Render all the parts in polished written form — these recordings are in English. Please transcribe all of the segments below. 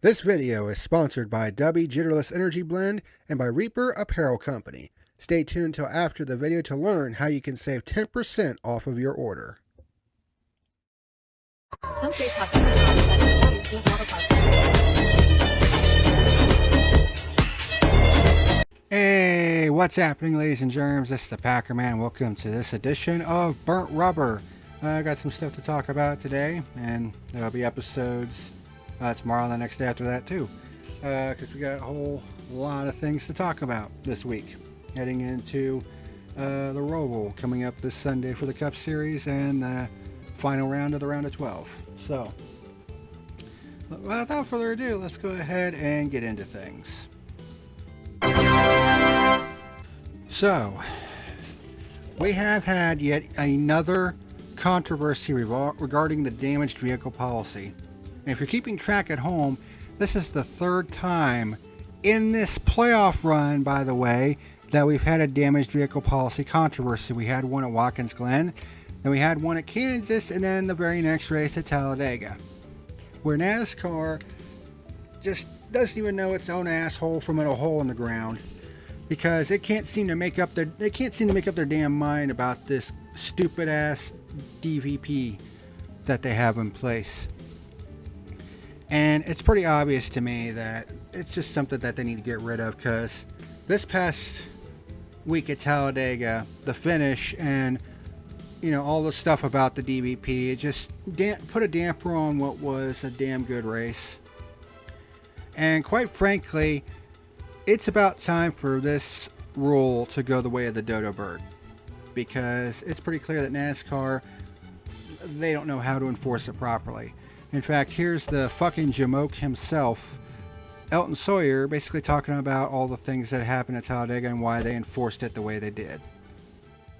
This video is sponsored by W Jitterless Energy Blend and by Reaper Apparel Company. Stay tuned until after the video to learn how you can save 10% off of your order. Some states have Hey, what's happening, ladies and germs? This is the PackerMan. Welcome to this edition of Burnt Rubber. I got some stuff to talk about today, and there'll be episodes tomorrow and the next day after that too, because we got a whole lot of things to talk about this week. Heading into the Roval coming up this Sunday for the Cup Series and the final round of the round of 12. So, without further ado, let's go ahead and get into things. So, we have had yet another controversy regarding the damaged vehicle policy. And if you're keeping track at home, this is the third time in this playoff run, by the way, that we've had a damaged vehicle policy controversy. We had one at Watkins Glen, then we had one at Kansas, and then the very next race at Talladega, where NASCAR just doesn't even know its own asshole from a hole in the ground, because they can't seem to make up their damn mind about this stupid ass DVP that they have in place. And it's pretty obvious to me that it's just something that they need to get rid of, because this past week at Talladega, the finish and all the stuff about the DVP, it just put a damper on what was a damn good race. And quite frankly, it's about time for this rule to go the way of the dodo bird, because it's pretty clear that NASCAR, they don't know how to enforce it properly. In fact, here's the fucking Jamoke himself, Elton Sawyer, basically talking about all the things that happened at Talladega and why they enforced it the way they did.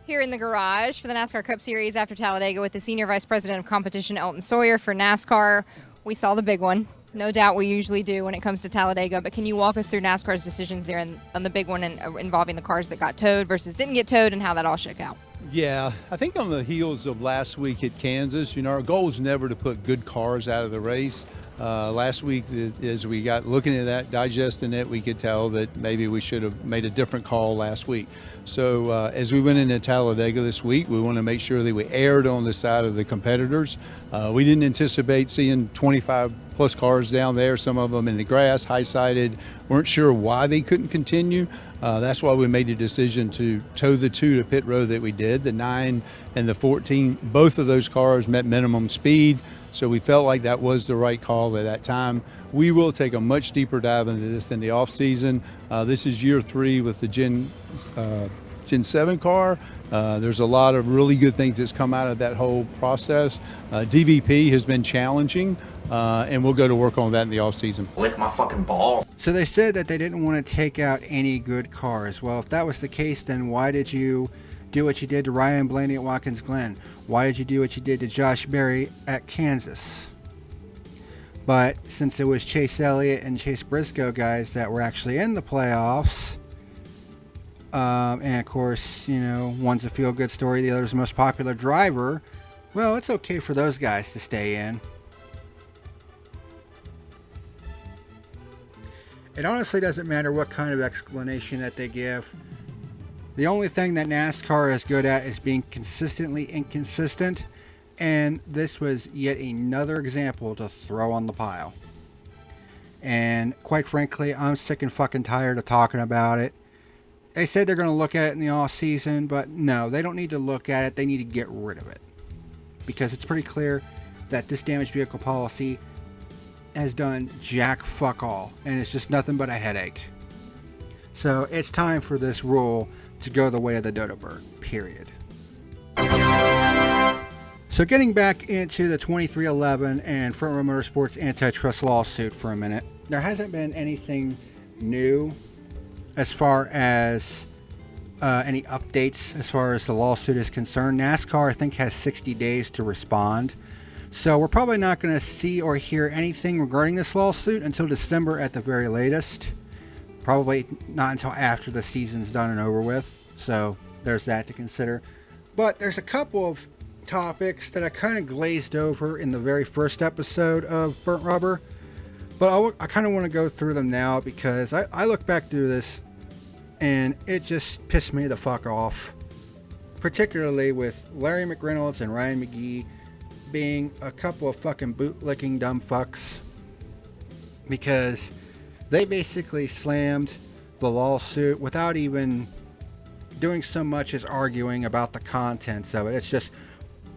Here in the garage for the NASCAR Cup Series after Talladega with the Senior Vice President of Competition, Elton Sawyer, for NASCAR. We saw the big one. No doubt we usually do when it comes to Talladega, but can you walk us through NASCAR's decisions there on the big one involving the cars that got towed versus didn't get towed and how that all shook out? Yeah, I think on the heels of last week at Kansas, our goal was never to put good cars out of the race. Last week, as we got looking at that, digesting it, we could tell that maybe we should have made a different call last week. So as we went into Talladega this week, we want to make sure that we erred on the side of the competitors. We didn't anticipate seeing 25 plus cars down there, some of them in the grass, high-sided, weren't sure why they couldn't continue. That's why we made the decision to tow the two to pit road that we did. The 9 and the 14, both of those cars met minimum speed, so we felt like that was the right call at that time. We will take a much deeper dive into this in the off-season. This is year 3 with the Gen 7 car. There's a lot of really good things that's come out of that whole process. DVP has been challenging, and we'll go to work on that in the off-season. Lick my fucking balls. So they said that they didn't want to take out any good cars. Well, if that was the case, then why did you do what you did to Ryan Blaney at Watkins Glen? Why did you do what you did to Josh Berry at Kansas? But since it was Chase Elliott and Chase Briscoe guys that were actually in the playoffs, and of course, one's a feel-good story, the other's the most popular driver, well, it's okay for those guys to stay in. It honestly doesn't matter what kind of explanation that they give. The only thing that NASCAR is good at is being consistently inconsistent, and this was yet another example to throw on the pile. And quite frankly, I'm sick and fucking tired of talking about it. They said they're going to look at it in the off season, but no, they don't need to look at it. They need to get rid of it, because it's pretty clear that this damaged vehicle policy has done jack fuck all, and it's just nothing but a headache. So it's time for this rule to go the way of the dodo bird, period. So getting back into the 2311 and Front Row Motorsports antitrust lawsuit for a minute, there hasn't been anything new as far as any updates as far as the lawsuit is concerned. NASCAR, I think, has 60 days to respond. So we're probably not going to see or hear anything regarding this lawsuit until December at the very latest. Probably not until after the season's done and over with. So there's that to consider. But there's a couple of topics that I kind of glazed over in the very first episode of Burnt Rubber. But I kind of want to go through them now because I look back through this and it just pissed me the fuck off. Particularly with Larry McReynolds and Ryan McGee being a couple of fucking bootlicking dumb fucks. Because they basically slammed the lawsuit without even doing so much as arguing about the contents of it. It's just,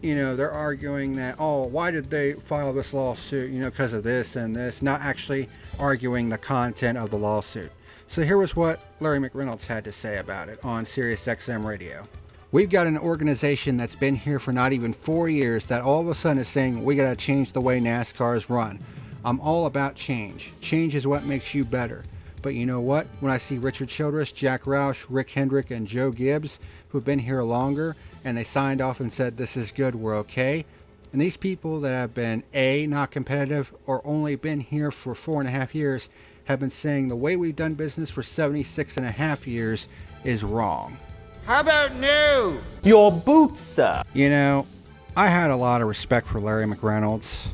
they're arguing that, oh, why did they file this lawsuit, because of this and this, not actually arguing the content of the lawsuit. So here was what Larry McReynolds had to say about it on SiriusXM radio. We've got an organization that's been here for not even 4 years that all of a sudden is saying we got to change the way NASCAR is run. I'm all about change. Change is what makes you better. But you know what? When I see Richard Childress, Jack Roush, Rick Hendrick, and Joe Gibbs, who've been here longer, and they signed off and said this is good, we're okay. And these people that have been A, not competitive, or only been here for 4.5 years, have been saying the way we've done business for 76.5 years is wrong. How about new? Your boots, sir. I had a lot of respect for Larry McReynolds.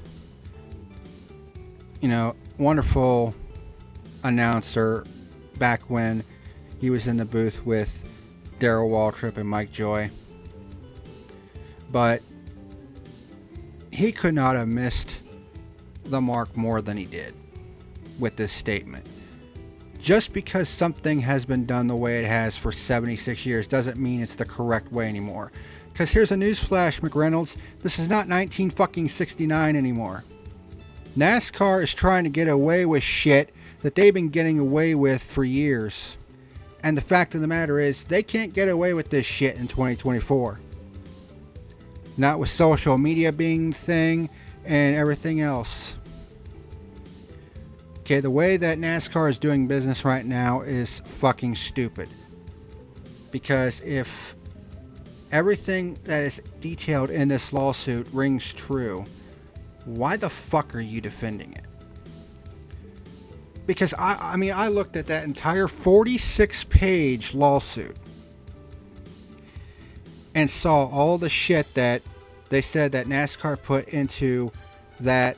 Wonderful announcer back when he was in the booth with Darrell Waltrip and Mike Joy. But he could not have missed the mark more than he did with this statement. Just because something has been done the way it has for 76 years doesn't mean it's the correct way anymore. Because here's a newsflash, McReynolds. This is not 1969 anymore. NASCAR is trying to get away with shit that they've been getting away with for years. And the fact of the matter is, they can't get away with this shit in 2024. Not with social media being the thing and everything else. Okay, the way that NASCAR is doing business right now is fucking stupid. Because if everything that is detailed in this lawsuit rings true, why the fuck are you defending it? Because I looked at that entire 46-page lawsuit and saw all the shit that they said that NASCAR put into that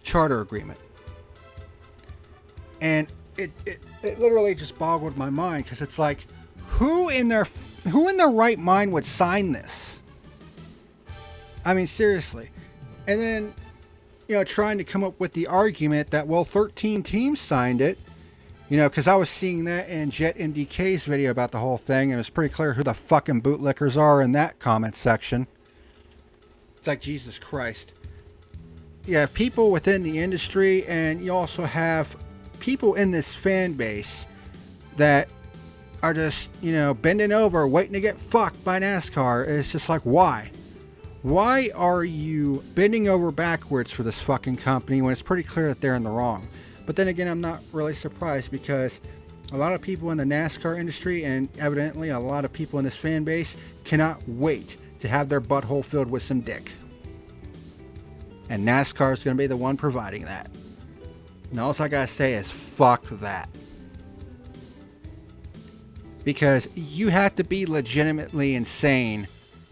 charter agreement. And it literally just boggled my mind, because it's like, who in their right mind would sign this? I mean, seriously. And then, trying to come up with the argument that, well, 13 teams signed it, because I was seeing that in Jet MDK's video about the whole thing, and it was pretty clear who the fucking bootlickers are in that comment section. It's like, Jesus Christ. You have people within the industry, and you also have people in this fan base that are just, bending over, waiting to get fucked by NASCAR. It's just like, why? Why are you bending over backwards for this fucking company when it's pretty clear that they're in the wrong? But then again, I'm not really surprised, because a lot of people in the NASCAR industry, and evidently a lot of people in this fan base, cannot wait to have their butthole filled with some dick. And NASCAR is going to be the one providing that. And all I gotta say is, fuck that. Because you have to be legitimately insane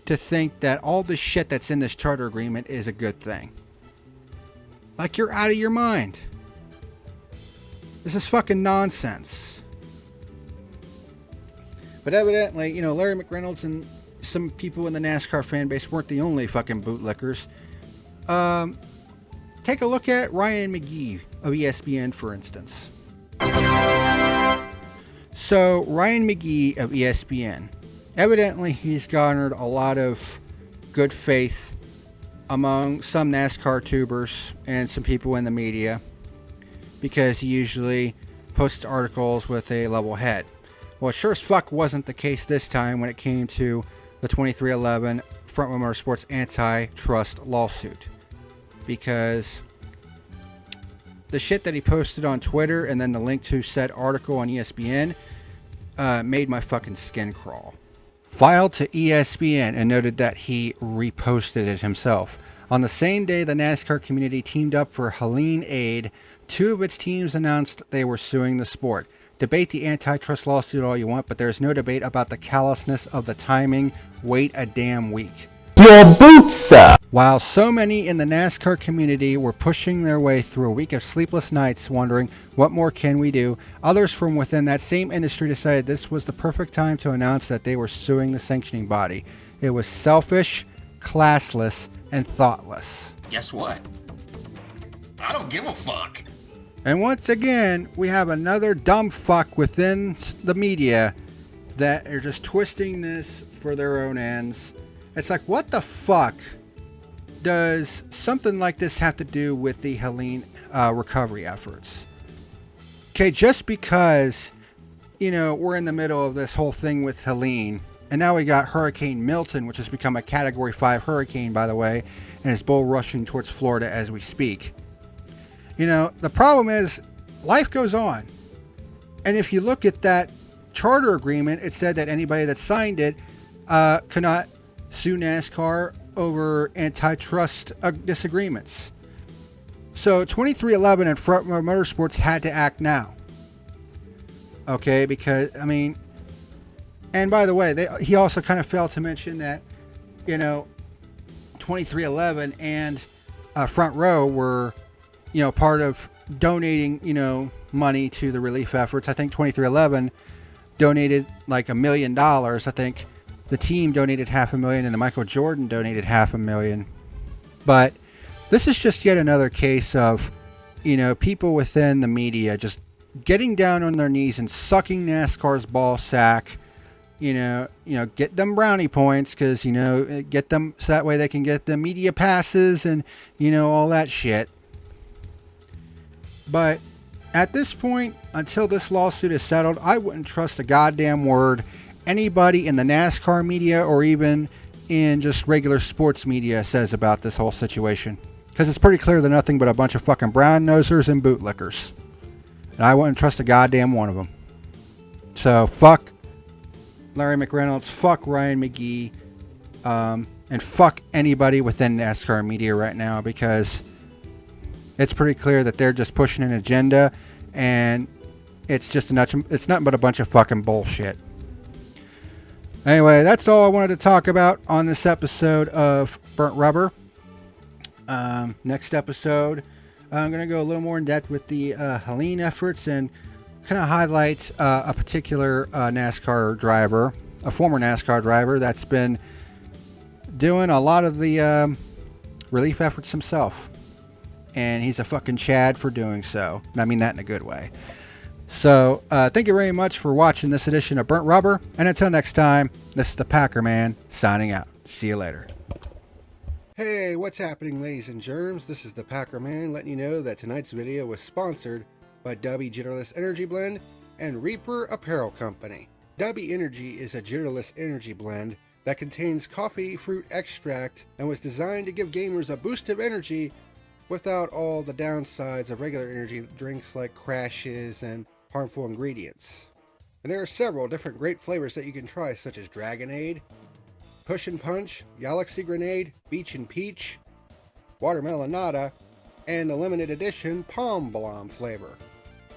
to think that all the shit that's in this charter agreement is a good thing. Like, you're out of your mind. This is fucking nonsense. But evidently, Larry McReynolds and some people in the NASCAR fan base weren't the only fucking bootlickers. Take a look at Ryan McGee of ESPN, for instance. So, Ryan McGee of ESPN. Evidently, he's garnered a lot of good faith among some NASCAR tubers and some people in the media, because he usually posts articles with a level head. Well, it sure as fuck wasn't the case this time when it came to the 2311 Frontman Motorsports antitrust lawsuit. Because the shit that he posted on Twitter and then the link to said article on ESPN made my fucking skin crawl. Filed to ESPN and noted that he reposted it himself. On the same day the NASCAR community teamed up for Helene Aid, two of its teams announced they were suing the sport. Debate the antitrust lawsuit all you want, but there's no debate about the callousness of the timing. Wait a damn week. Your boots, sir. While so many in the NASCAR community were pushing their way through a week of sleepless nights wondering what more can we do, others from within that same industry decided this was the perfect time to announce that they were suing the sanctioning body. It was selfish, classless, and thoughtless. Guess what? I don't give a fuck. And once again, we have another dumb fuck within the media that are just twisting this for their own ends. It's like, what the fuck does something like this have to do with the Helene recovery efforts? Okay, just because, you know, we're in the middle of this whole thing with Helene, and now we got Hurricane Milton, which has become a Category 5 hurricane, by the way, and is bull rushing towards Florida as we speak. You know, the problem is life goes on. And if you look at that charter agreement, it said that anybody that signed it could not sue NASCAR over antitrust disagreements. So 2311 and Front Row Motorsports had to act now. Okay, because, I mean, and by the way, he also kind of failed to mention that, you know, 2311 and Front Row were, you know, part of donating, you know, money to the relief efforts. I think 2311 donated like $1 million. I think the team donated $500,000 and the Michael Jordan donated $500,000. But this is just yet another case of, you know, people within the media just getting down on their knees and sucking NASCAR's ball sack. You know, get them brownie points because, you know, get them so that way they can get the media passes and, you know, all that shit. But at this point, until this lawsuit is settled, I wouldn't trust a goddamn word anybody in the NASCAR media or even in just regular sports media says about this whole situation. Because it's pretty clear they're nothing but a bunch of fucking brown nosers and bootlickers. And I wouldn't trust a goddamn one of them. So fuck Larry McReynolds, fuck Ryan McGee, and fuck anybody within NASCAR media right now, because it's pretty clear that they're just pushing an agenda, and it's nothing but a bunch of fucking bullshit. Anyway, that's all I wanted to talk about on this episode of Burnt Rubber. Next episode, I'm going to go a little more in depth with the Helene efforts and kind of highlight a particular NASCAR driver, a former NASCAR driver that's been doing a lot of the relief efforts himself. And he's a fucking Chad for doing so. And I mean that in a good way. So, thank you very much for watching this edition of Burnt Rubber. And until next time, this is the PackerMan signing out. See you later. Hey, what's happening, ladies and germs? This is the PackerMan letting you know that tonight's video was sponsored by Dubby Jitterless Energy Blend and Reaper Apparel Company. Dubby Energy is a jitterless energy blend that contains coffee fruit extract and was designed to give gamers a boost of energy without all the downsides of regular energy drinks like crashes and harmful ingredients. And there are several different great flavors that you can try, such as Dragonade, Push and Punch, Galaxy Grenade, Beach and Peach, Watermelonada, and the limited edition Palm Blom flavor.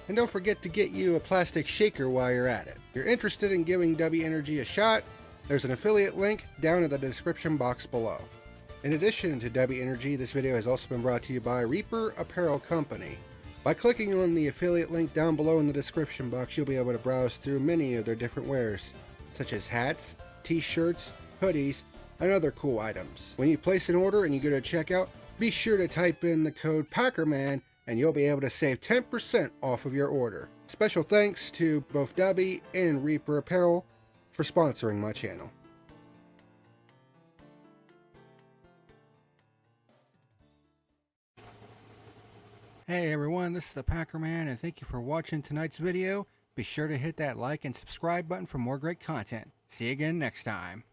And don't forget to get you a plastic shaker while you're at it. If you're interested in giving W Energy a shot, there's an affiliate link down in the description box below. In addition to W Energy, this video has also been brought to you by Reaper Apparel Company. By clicking on the affiliate link down below in the description box, you'll be able to browse through many of their different wares, such as hats, t-shirts, hoodies, and other cool items. When you place an order and you go to checkout, be sure to type in the code PackerMan and you'll be able to save 10% off of your order. Special thanks to both Dubby and Reaper Apparel for sponsoring my channel. Hey everyone, this is the PackerMan and thank you for watching tonight's video. Be sure to hit that like and subscribe button for more great content. See you again next time.